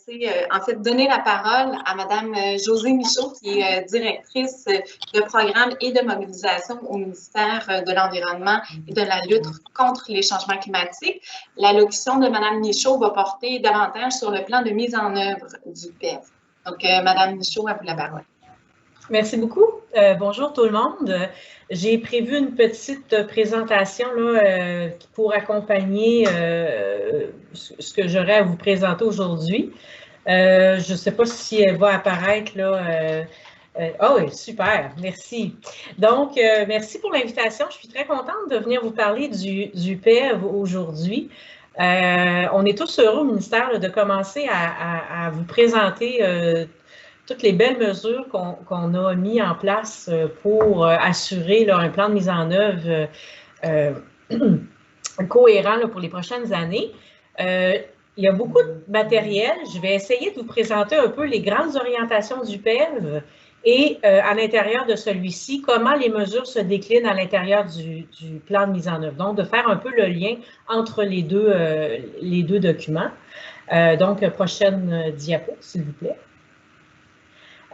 en fait, donner la parole à Mme Josée Michaud, qui est directrice de programme et de mobilisation au ministère de l'Environnement et de la lutte contre les changements climatiques. L'allocution de Mme Michaud va porter davantage sur le plan de mise en œuvre du PEV. Donc, Mme Michaud, à vous la parole. Merci beaucoup. Bonjour tout le monde. J'ai prévu une petite présentation là, pour accompagner ce que j'aurai à vous présenter aujourd'hui. Je ne sais pas si elle va apparaître là. Oh, super, merci. Donc, merci pour l'invitation. Je suis très contente de venir vous parler du PEV aujourd'hui. On est tous heureux au ministère là, de commencer à vous présenter toutes les belles mesures qu'on a mis en place pour assurer là, un plan de mise en œuvre cohérent là, pour les prochaines années. Il y a beaucoup de matériel. Je vais essayer de vous présenter un peu les grandes orientations du PEV et à l'intérieur de celui-ci, comment les mesures se déclinent à l'intérieur du plan de mise en œuvre. Donc, de faire un peu le lien entre les deux documents. Donc, prochaine diapo, s'il vous plaît.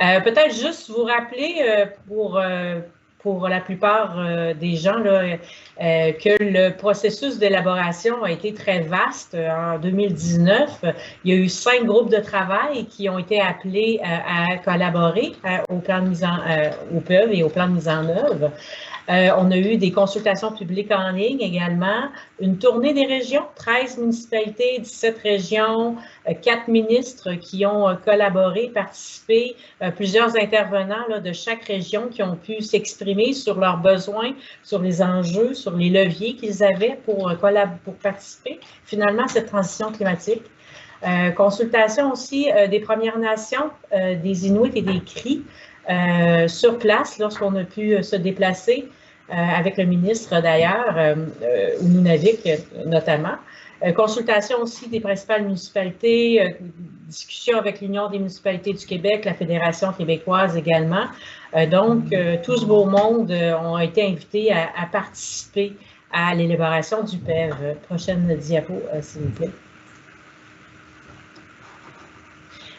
Peut-être juste vous rappeler pour la plupart des gens là, que le processus d'élaboration a été très vaste. En 2019, il y a eu 5 groupes de travail qui ont été appelés à collaborer au PEV et au plan de mise en œuvre. On a eu des consultations publiques en ligne également, une tournée des régions, 13 municipalités, 17 régions, 4 ministres qui ont collaboré, participé, plusieurs intervenants là, de chaque région qui ont pu s'exprimer sur leurs besoins, sur les enjeux, sur les leviers qu'ils avaient pour participer finalement à cette transition climatique. Consultation aussi des Premières Nations, des Inuits et des Cris, sur place lorsqu'on a pu se déplacer avec le ministre d'ailleurs, au Nunavik notamment. Consultation aussi des principales municipalités, discussion avec l'Union des municipalités du Québec, la Fédération québécoise également. Donc, tout ce beau monde ont été invités à participer à l'élaboration du PEV. Prochaine diapo, s'il vous plaît.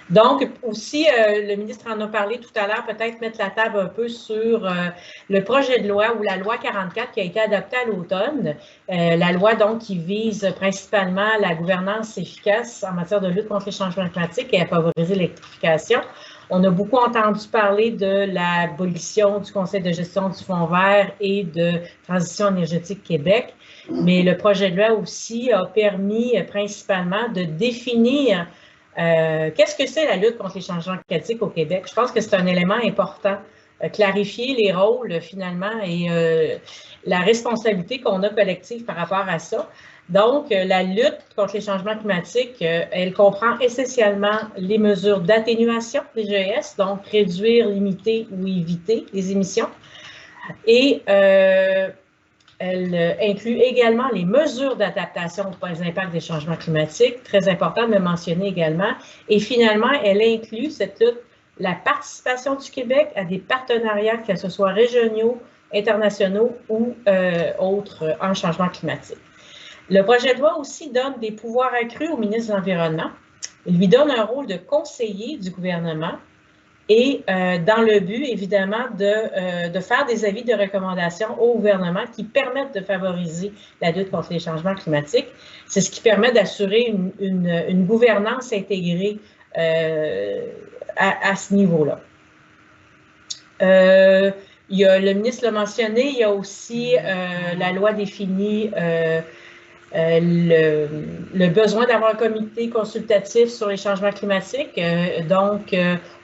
Donc, aussi, le ministre en a parlé tout à l'heure, peut-être mettre la table un peu sur le projet de loi ou la loi 44 qui a été adoptée à l'automne. La loi, donc, qui vise principalement la gouvernance efficace en matière de lutte contre les changements climatiques et à favoriser l'électrification. On a beaucoup entendu parler de l'abolition du Conseil de gestion du Fonds vert et de Transition énergétique Québec, mais le projet de loi aussi a permis principalement de définir qu'est-ce que c'est la lutte contre les changements climatiques au Québec? Je pense que c'est un élément important, clarifier les rôles finalement et la responsabilité qu'on a collective par rapport à ça. Donc, la lutte contre les changements climatiques, elle comprend essentiellement les mesures d'atténuation des GES, donc réduire, limiter ou éviter les émissions. Et elle inclut également les mesures d'adaptation aux impacts des changements climatiques, très important de le mentionner également. Et finalement, elle inclut cette lutte, la participation du Québec à des partenariats, que ce soit régionaux, internationaux ou autres en changement climatique. Le projet de loi aussi donne des pouvoirs accrus au ministre de l'Environnement. Il lui donne un rôle de conseiller du gouvernement et dans le but, évidemment, de faire des avis de recommandation au gouvernement qui permettent de favoriser la lutte contre les changements climatiques. C'est ce qui permet d'assurer une gouvernance intégrée à ce niveau-là. Le ministre l'a mentionné, il y a aussi la loi définit le besoin d'avoir un comité consultatif sur les changements climatiques. Donc,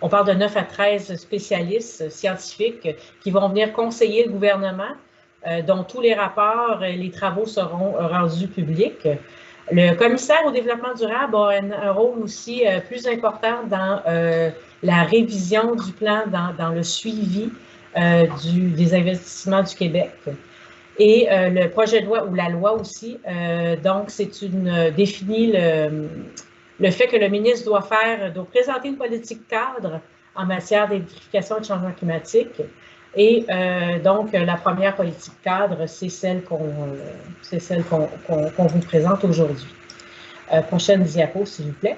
on parle de 9 à 13 spécialistes scientifiques qui vont venir conseiller le gouvernement, dont tous les rapports et les travaux seront rendus publics. Le commissaire au développement durable a un rôle aussi plus important dans la révision du plan, dans le suivi des investissements du Québec. Et le projet de loi ou la loi aussi, donc définit le fait que le ministre doit présenter une politique cadre en matière d'électrification et de changement climatique. Et donc, la première politique cadre, c'est celle qu'on vous présente aujourd'hui. Prochaine diapo, s'il vous plaît.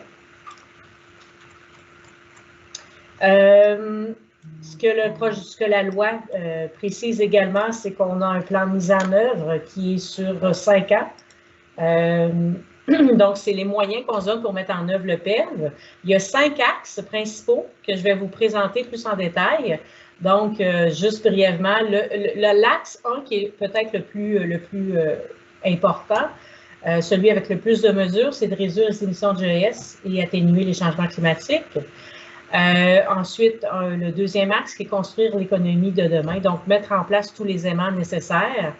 Ce que la loi précise également, c'est qu'on a un plan de mise en œuvre qui est sur 5 ans. Donc, c'est les moyens qu'on se donne pour mettre en œuvre le PEV. Il y a 5 axes principaux que je vais vous présenter plus en détail. Donc, juste brièvement, l'axe 1 qui est peut-être le plus important, celui avec le plus de mesures, c'est de réduire les émissions de GES et atténuer les changements climatiques. Ensuite, le deuxième axe qui est construire l'économie de demain, donc mettre en place tous les aimants nécessaires.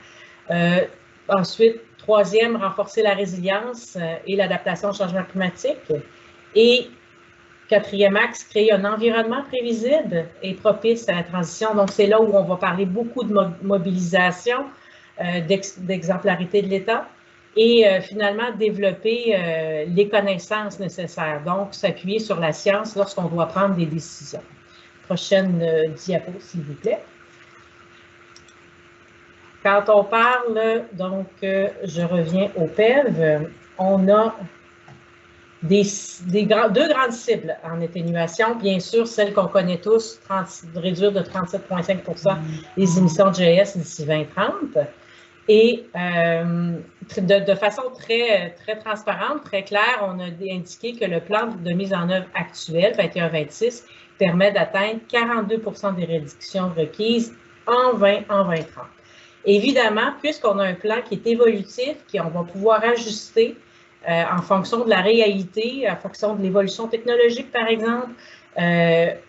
Ensuite, troisième, renforcer la résilience et l'adaptation au changement climatique. Et quatrième axe, créer un environnement prévisible et propice à la transition. Donc, c'est là où on va parler beaucoup de mobilisation, d'exemplarité de l'État et finalement développer les connaissances nécessaires. Donc, s'appuyer sur la science lorsqu'on doit prendre des décisions. Prochaine diapo, s'il vous plaît. Quand on parle, donc, je reviens au PEV, on a deux grandes cibles en atténuation. Bien sûr, celle qu'on connaît tous, réduire de 37,5 les émissions de GES d'ici 2030. Et de façon très transparente, très claire, on a indiqué que le plan de mise en œuvre actuel, 21-26, permet d'atteindre 42 des réductions requises en 2030. Évidemment, puisqu'on a un plan qui est évolutif, qu'on va pouvoir ajuster en fonction de la réalité, en fonction de l'évolution technologique, par exemple,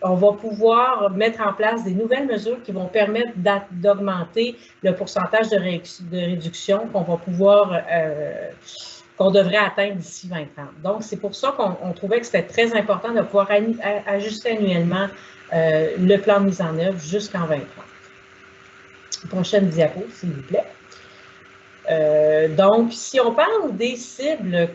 on va pouvoir mettre en place des nouvelles mesures qui vont permettre d'augmenter le pourcentage de réduction qu'on va pouvoir, qu'on devrait atteindre d'ici 2030. Donc, c'est pour ça qu'on trouvait que c'était très important de pouvoir ajuster annuellement le plan de mise en œuvre jusqu'en 2030. Prochaine diapo, s'il vous plaît. Donc, si on parle des cibles,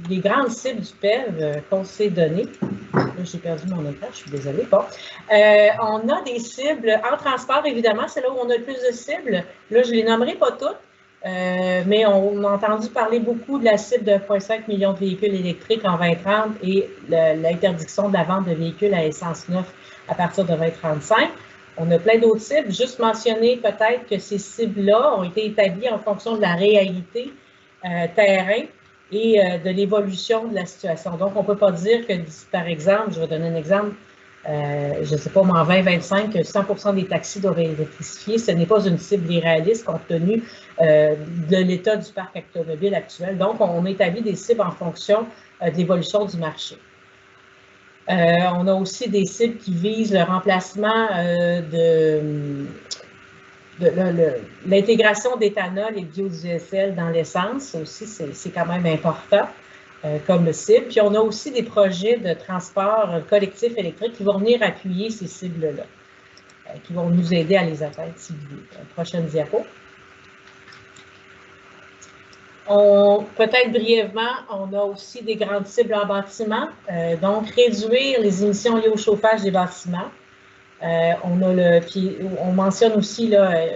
des grandes cibles du PEV qu'on s'est données, là, j'ai perdu mon écran, je suis désolée. Bon. On a des cibles en transport, évidemment, c'est là où on a le plus de cibles. Là, je ne les nommerai pas toutes, mais on a entendu parler beaucoup de la cible de 1,5 million de véhicules électriques en 2030 et l'interdiction de la vente de véhicules à essence neuf à partir de 2035. On a plein d'autres cibles. Juste mentionner peut-être que ces cibles-là ont été établies en fonction de la réalité terrain et de l'évolution de la situation. Donc, on ne peut pas dire que, par exemple, je vais donner un exemple, je ne sais pas, en 2025, 100% des taxis doivent être électrifiés. Ce n'est pas une cible irréaliste compte tenu de l'état du parc automobile actuel. Donc, on établit des cibles en fonction de l'évolution du marché. On a aussi des cibles qui visent le remplacement de l'intégration d'éthanol et de biodiesel dans l'essence. Ça aussi, c'est quand même important comme cible. Puis, on a aussi des projets de transport collectif électrique qui vont venir appuyer ces cibles-là, qui vont nous aider à les atteindre. Prochaine diapo. Peut-être brièvement, on a aussi des grandes cibles en bâtiment, donc réduire les émissions liées au chauffage des bâtiments. On mentionne aussi là,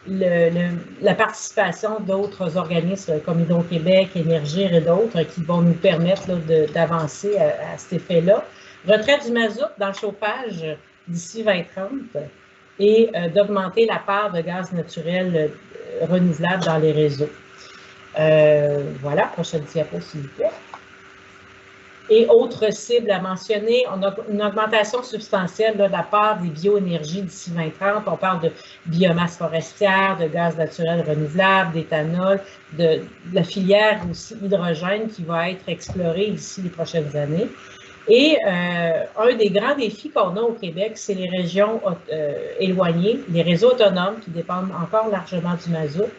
la participation d'autres organismes comme Hydro-Québec, Énergir et d'autres qui vont nous permettre d'avancer à cet effet-là. Retrait du mazout dans le chauffage d'ici 2030 et d'augmenter la part de gaz naturel renouvelable dans les réseaux. Voilà, prochaine diapo, s'il vous plaît. Et autre cible à mentionner, on a une augmentation substantielle là, de la part des bioénergies d'ici 2030. On parle de biomasse forestière, de gaz naturel renouvelable, d'éthanol, de la filière aussi hydrogène qui va être explorée d'ici les prochaines années. Et un des grands défis qu'on a au Québec, c'est les régions éloignées, les réseaux autonomes qui dépendent encore largement du mazout.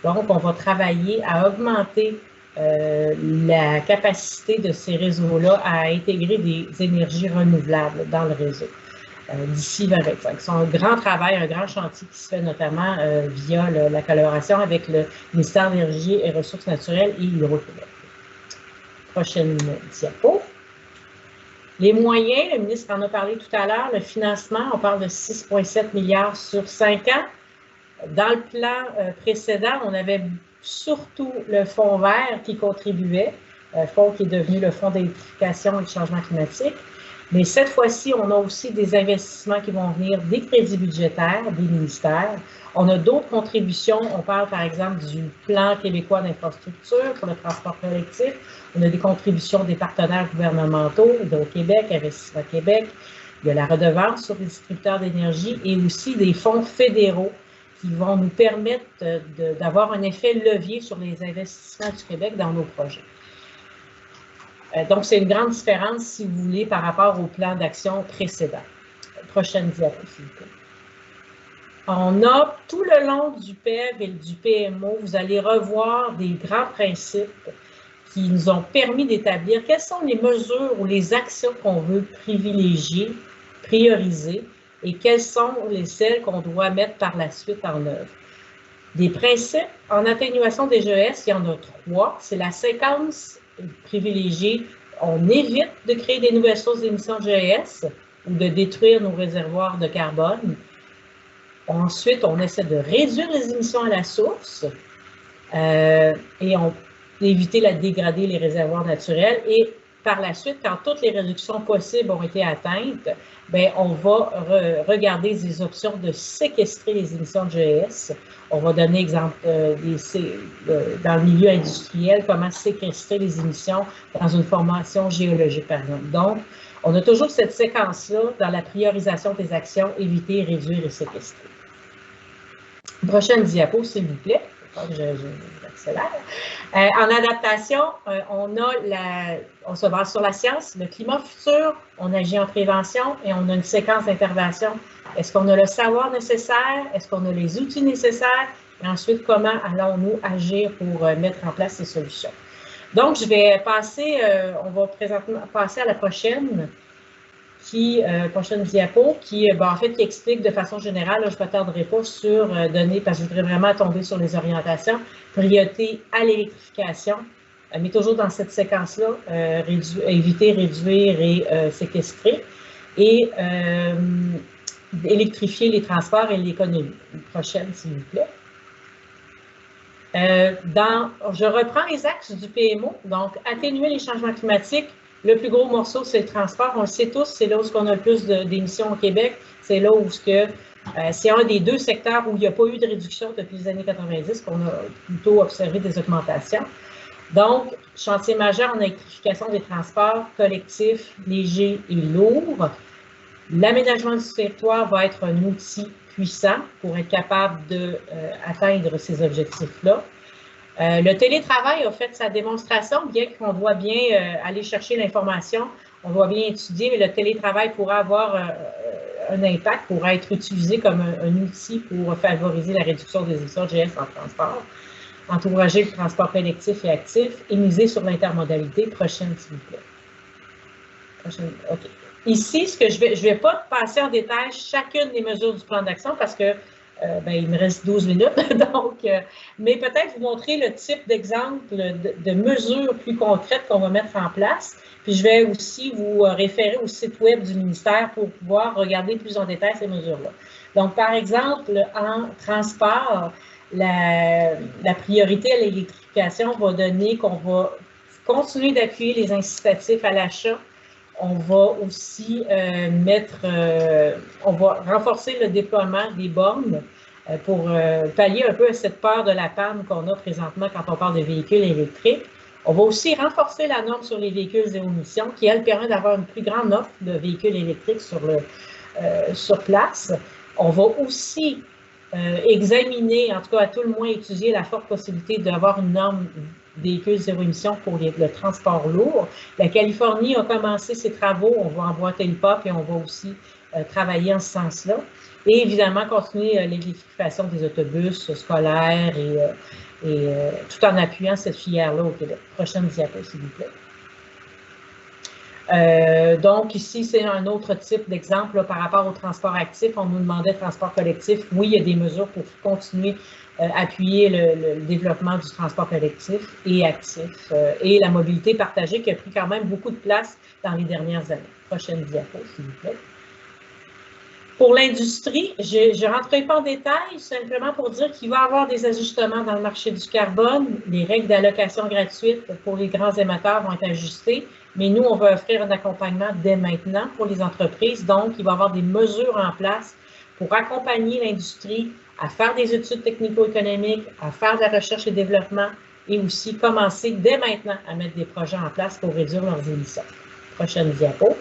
Donc, on va travailler à augmenter la capacité de ces réseaux-là à intégrer des énergies renouvelables dans le réseau d'ici 2025. C'est un grand travail, un grand chantier qui se fait notamment via la collaboration avec le ministère de l'Énergie et Ressources naturelles et Hydro-Québec. Prochaine diapo. Les moyens, le ministre en a parlé tout à l'heure, le financement, on parle de 6,7 milliards sur 5 ans. Dans le plan précédent, on avait surtout le fonds vert qui contribuait. fonds qui est devenu le Fonds d'électrification et de changement climatique. Mais cette fois-ci, on a aussi des investissements qui vont venir des crédits budgétaires, des ministères. On a d'autres contributions. On parle, par exemple, du Plan québécois d'infrastructure pour le transport collectif. On a des contributions des partenaires gouvernementaux, Hydro-Québec, Investissement Québec. Il y a la redevance sur les distributeurs d'énergie et aussi des fonds fédéraux qui vont nous permettre d'avoir un effet levier sur les investissements du Québec dans nos projets. Donc, c'est une grande différence, si vous voulez, par rapport au plan d'action précédent. Prochaine diapo, s'il vous plaît. On a tout le long du PEV et du PMO, vous allez revoir des grands principes qui nous ont permis d'établir quelles sont les mesures ou les actions qu'on veut privilégier, prioriser, et quelles sont celles qu'on doit mettre par la suite en œuvre. Des principes en atténuation des GES, il y en a 3. C'est la séquence privilégiée. On évite de créer des nouvelles sources d'émissions de GES ou de détruire nos réservoirs de carbone. Ensuite, on essaie de réduire les émissions à la source et on éviter de dégrader les réservoirs naturels. Et par la suite, quand toutes les réductions possibles ont été atteintes, bien, on va regarder des options de séquestrer les émissions de GES. On va donner exemple dans le milieu industriel, comment séquestrer les émissions dans une formation géologique, par exemple. Donc, on a toujours cette séquence-là dans la priorisation des actions, éviter, réduire et séquestrer. Prochaine diapo, s'il vous plaît. J'accélère. En adaptation, on se base sur la science, le climat futur, on agit en prévention et on a une séquence d'intervention. Est-ce qu'on a le savoir nécessaire? Est-ce qu'on a les outils nécessaires? Et ensuite, comment allons-nous agir pour mettre en place ces solutions? Donc, je vais passer, on va présentement passer à la prochaine diapo, qui explique de façon générale, là, je ne m'attarderai pas sur donner, parce que je voudrais vraiment tomber sur les orientations, priorité à l'électrification, mais toujours dans cette séquence-là, éviter, réduire et séquestrer, et électrifier les transports et l'économie. Une prochaine, s'il vous plaît. Je reprends les axes du PMO, donc atténuer les changements climatiques. Le plus gros morceau, c'est le transport. On le sait tous, c'est là où on a le plus d'émissions au Québec. C'est là où c'est un des 2 secteurs où il n'y a pas eu de réduction depuis les années 90, qu'on a plutôt observé des augmentations. Donc, chantier majeur en électrification des transports collectifs, légers et lourds. L'aménagement du territoire va être un outil puissant pour être capable d'atteindre ces objectifs-là. Le télétravail a fait sa démonstration, bien qu'on doit bien aller chercher l'information, on doit bien étudier, mais le télétravail pourra avoir un impact, pourra être utilisé comme un outil pour favoriser la réduction des émissions de GES en transport, encourager le transport collectif et actif et miser sur l'intermodalité. Prochaine, s'il vous plaît. Prochaine, OK. Ici, je vais pas passer en détail chacune des mesures du plan d'action parce que il me reste 12 minutes, donc, mais peut-être vous montrer le type d'exemple de mesures plus concrètes qu'on va mettre en place. Puis je vais aussi vous référer au site web du ministère pour pouvoir regarder plus en détail ces mesures-là. Donc, par exemple, en transport, la priorité à l'électrification va donner qu'on va continuer d'appuyer les incitatifs à l'achat. On va aussi on va renforcer le déploiement des bornes pour pallier un peu à cette peur de la panne qu'on a présentement quand on parle de véhicules électriques. On va aussi renforcer la norme sur les véhicules zéro émission qui, elle, permet d'avoir une plus grande offre de véhicules électriques sur place. On va aussi examiner, en tout cas à tout le moins étudier la forte possibilité d'avoir une norme véhicules zéro émission pour le transport lourd. La Californie a commencé ses travaux, on va emboîter le pas, puis on va aussi travailler en ce sens-là. Et évidemment, continuer l'électrification des autobus scolaires et tout en appuyant cette filière-là au Québec. Prochaine diapo, s'il vous plaît. Donc, ici, c'est un autre type d'exemple par rapport au transport actif. On nous demandait transport collectif. Oui, il y a des mesures pour continuer à appuyer le développement du transport collectif et actif et la mobilité partagée qui a pris quand même beaucoup de place dans les dernières années. Prochaine diapo, s'il vous plaît. Pour l'industrie, je ne rentrerai pas en détail, simplement pour dire qu'il va y avoir des ajustements dans le marché du carbone. Les règles d'allocation gratuite pour les grands émetteurs vont être ajustées, mais nous, on va offrir un accompagnement dès maintenant pour les entreprises. Donc, il va y avoir des mesures en place pour accompagner l'industrie à faire des études technico-économiques, à faire de la recherche et développement et aussi commencer dès maintenant à mettre des projets en place pour réduire leurs émissions. Prochaine diapo.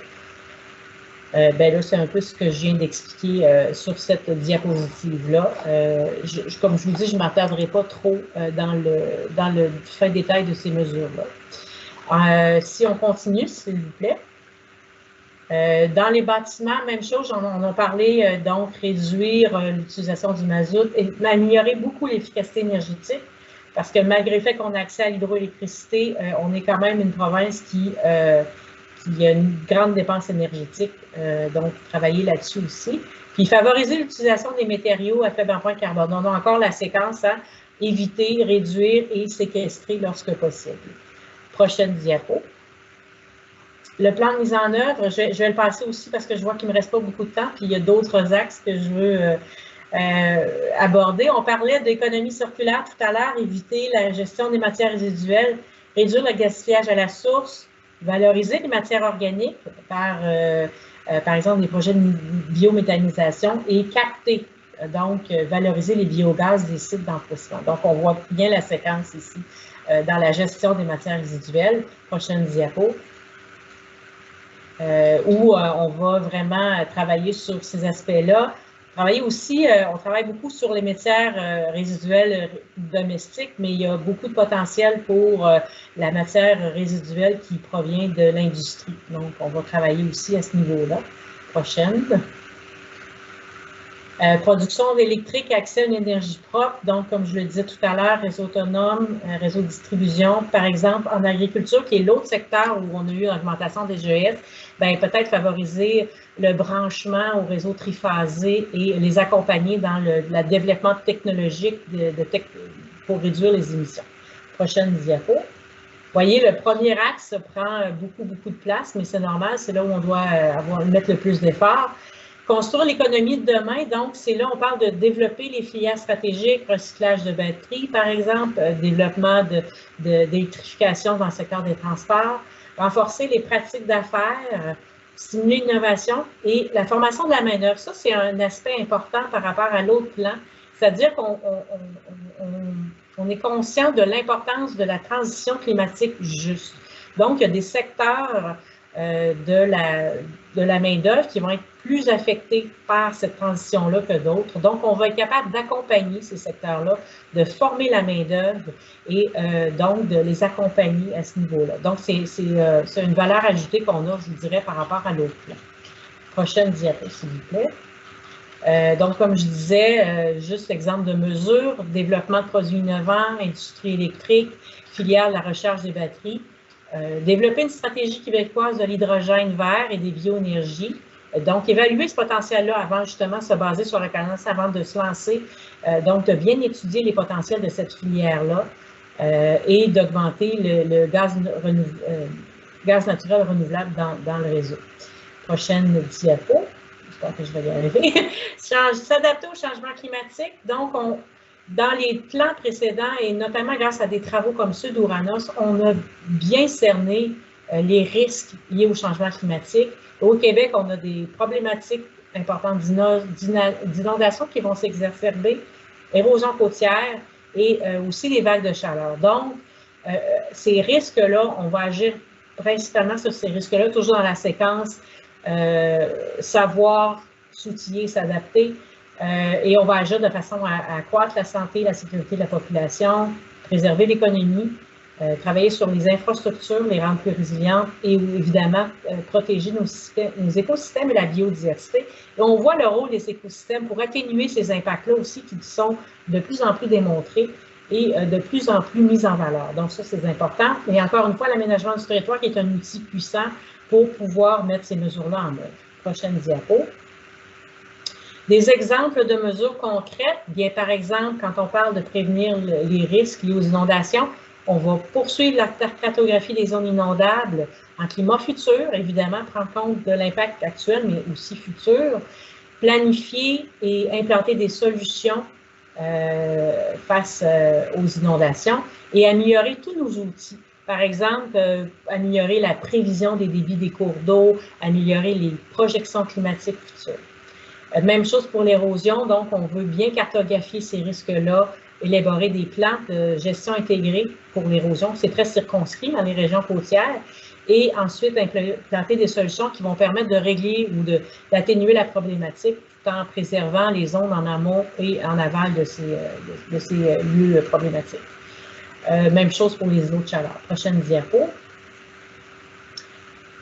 Là, c'est un peu ce que je viens d'expliquer sur cette diapositive-là. Comme je vous dis, je ne m'attarderai pas trop dans le fin détail de ces mesures-là. Si on continue, s'il vous plaît. Dans les bâtiments, même chose, on a parlé, donc réduire l'utilisation du mazout et améliorer beaucoup l'efficacité énergétique, parce que malgré le fait qu'on a accès à l'hydroélectricité, on est quand même une province qui a une grande dépense énergétique, donc travailler là-dessus aussi. Puis favoriser l'utilisation des matériaux à faible empreinte carbone. On a encore la séquence à éviter, réduire et séquestrer lorsque possible. Prochaine diapo. Le plan de mise en œuvre, je vais le passer aussi parce que je vois qu'il ne me reste pas beaucoup de temps, puis il y a d'autres axes que je veux aborder. On parlait d'économie circulaire tout à l'heure, éviter la gestion des matières résiduelles, réduire le gaspillage à la source, valoriser les matières organiques par exemple, des projets de biométhanisation et capter, donc valoriser les biogaz des sites d'enfouissement. Donc, on voit bien la séquence ici dans la gestion des matières résiduelles. Prochaine diapo. Où on va vraiment travailler sur ces aspects-là. Travailler aussi, on travaille beaucoup sur les matières résiduelles domestiques, mais il y a beaucoup de potentiel pour la matière résiduelle qui provient de l'industrie. Donc, on va travailler aussi à ce niveau-là. Prochaine. Production électrique, accès à une énergie propre. Donc, comme je le disais tout à l'heure, réseau autonome, réseau de distribution. Par exemple, en agriculture, qui est l'autre secteur où on a eu une augmentation des GES, peut-être favoriser le branchement au réseau triphasé et les accompagner dans le développement technologique pour réduire les émissions. Prochaine diapo. Vous voyez, le premier axe prend beaucoup de place, mais c'est normal, c'est là où on doit mettre le plus d'efforts. Construire l'économie de demain, donc c'est là on parle de développer les filières stratégiques, recyclage de batteries, par exemple, développement d'électrification dans le secteur des transports, renforcer les pratiques d'affaires, stimuler l'innovation et la formation de la main-d'œuvre. Ça, c'est un aspect important par rapport à l'autre plan, c'est-à-dire qu'on est conscient de l'importance de la transition climatique juste. Donc, il y a des secteurs de la main-d'œuvre qui vont être plus affectés par cette transition-là que d'autres. Donc, on va être capable d'accompagner ces secteurs-là, de former la main-d'œuvre et donc de les accompagner à ce niveau-là. Donc, c'est une valeur ajoutée qu'on a, je vous dirais, par rapport à l'autre plan. Prochaine diapo, s'il vous plaît. Donc, comme je disais, juste exemple de mesures, développement de produits innovants, industrie électrique, filière de la recherche des batteries. Développer une stratégie québécoise de l'hydrogène vert et des bioénergies. Donc, évaluer ce potentiel-là avant justement de se baser sur la connaissance avant de se lancer. Donc, de bien étudier les potentiels de cette filière-là et d'augmenter le gaz naturel renouvelable dans le réseau. Prochaine diapo. J'espère que je vais y arriver. S'adapter au changement climatique. Donc, dans les plans précédents, et notamment grâce à des travaux comme ceux d'Ouranos, on a bien cerné les risques liés au changement climatique. Au Québec, on a des problématiques importantes d'inondations qui vont s'exacerber, érosion côtière et aussi les vagues de chaleur. Donc, ces risques-là, on va agir principalement sur ces risques-là, toujours dans la séquence savoir, s'outiller, s'adapter. Et on va agir de façon à accroître la santé et la sécurité de la population, préserver l'économie, travailler sur les infrastructures, les rendre plus résilientes et évidemment protéger nos écosystèmes et la biodiversité. Et on voit le rôle des écosystèmes pour atténuer ces impacts-là aussi qui sont de plus en plus démontrés et de plus en plus mis en valeur. Donc ça, c'est important. Et encore une fois, l'aménagement du territoire qui est un outil puissant pour pouvoir mettre ces mesures-là en œuvre. Prochaine diapo. Des exemples de mesures concrètes, bien par exemple, quand on parle de prévenir les risques liés aux inondations, on va poursuivre la cartographie des zones inondables en climat futur, évidemment, prendre compte de l'impact actuel, mais aussi futur. planifier et implanter des solutions face aux inondations et améliorer tous nos outils. Par exemple, améliorer la prévision des débits des cours d'eau, améliorer les projections climatiques futures. Même chose pour l'érosion, donc on veut bien cartographier ces risques-là, élaborer des plans de gestion intégrés pour l'érosion. C'est très circonscrit dans les régions côtières. Et ensuite, implanter des solutions qui vont permettre de régler ou d'atténuer la problématique tout en préservant les zones en amont et en aval de ces lieux problématiques. Même chose pour les eaux de chaleur. Prochaine diapo.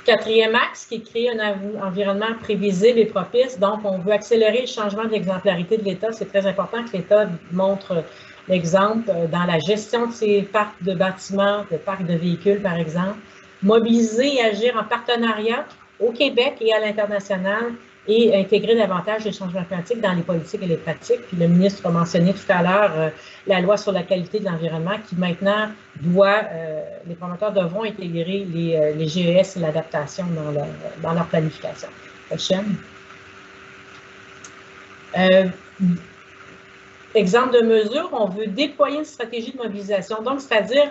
Quatrième axe, qui est créer un environnement prévisible et propice. Donc, on veut accélérer le changement d'exemplarité de l'État. C'est très important que l'État montre l'exemple dans la gestion de ses parcs de bâtiments, de parcs de véhicules, par exemple. Mobiliser et agir en partenariat au Québec et à l'international et intégrer davantage les changements climatiques dans les politiques et les pratiques. Puis le ministre a mentionné tout à l'heure la loi sur la qualité de l'environnement qui maintenant les promoteurs devront intégrer les GES et l'adaptation dans leur planification. Prochaine. Exemple de mesure, on veut déployer une stratégie de mobilisation. Donc, c'est-à-dire,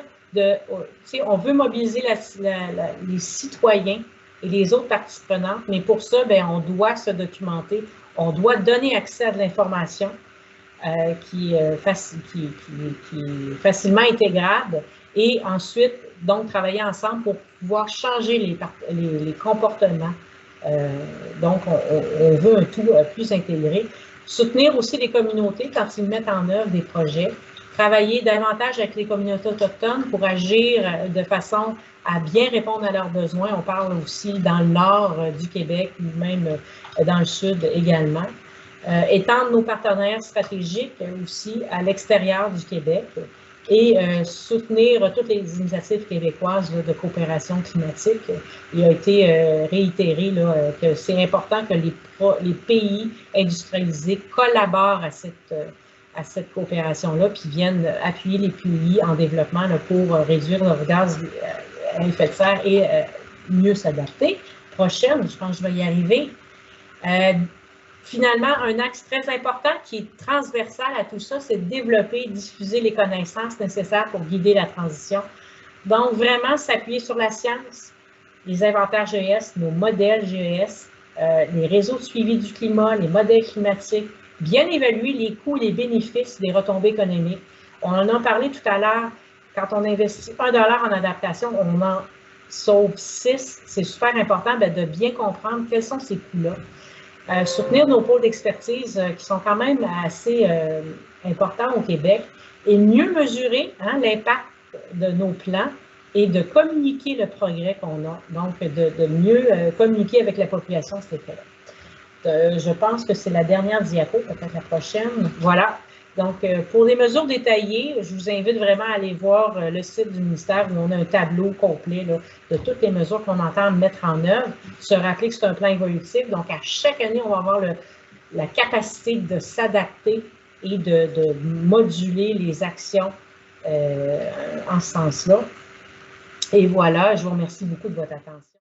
on veut mobiliser les citoyens et les autres parties prenantes, mais pour ça, bien, on doit se documenter, on doit donner accès à de l'information qui est facilement intégrable et ensuite, donc, travailler ensemble pour pouvoir changer les comportements. Donc, on veut un tout plus intégré. Soutenir aussi les communautés quand ils mettent en œuvre des projets. Travailler davantage avec les communautés autochtones pour agir de façon à bien répondre à leurs besoins. On parle aussi dans le nord du Québec ou même dans le sud également. Étendre nos partenaires stratégiques aussi à l'extérieur du Québec et soutenir toutes les initiatives québécoises de coopération climatique. Il a été réitéré là, que c'est important que les pays industrialisés collaborent à cette coopération-là, puis viennent appuyer les pays en développement là, pour réduire leurs gaz à effet de serre et mieux s'adapter. Prochaine, je pense que je vais y arriver. Finalement, un axe très important qui est transversal à tout ça, c'est de développer et diffuser les connaissances nécessaires pour guider la transition. Donc, vraiment s'appuyer sur la science, les inventaires GES, nos modèles GES, les réseaux de suivi du climat, les modèles climatiques, bien évaluer les coûts et les bénéfices des retombées économiques. On en a parlé tout à l'heure, quand on investit $1 en adaptation, on en sauve 6. C'est super important de bien comprendre quels sont ces coûts-là. Soutenir nos pôles d'expertise qui sont quand même assez importants au Québec et mieux mesurer l'impact de nos plans et de communiquer le progrès qu'on a. Donc, de mieux communiquer avec la population cet effet-là. Je pense que c'est la dernière diapo, peut-être la prochaine. Voilà. Donc, pour les mesures détaillées, je vous invite vraiment à aller voir le site du ministère où on a un tableau complet là, de toutes les mesures qu'on entend mettre en œuvre. Se rappeler que c'est un plan évolutif. Donc, à chaque année, on va avoir la capacité de s'adapter et de moduler les actions en ce sens-là. Et voilà, je vous remercie beaucoup de votre attention.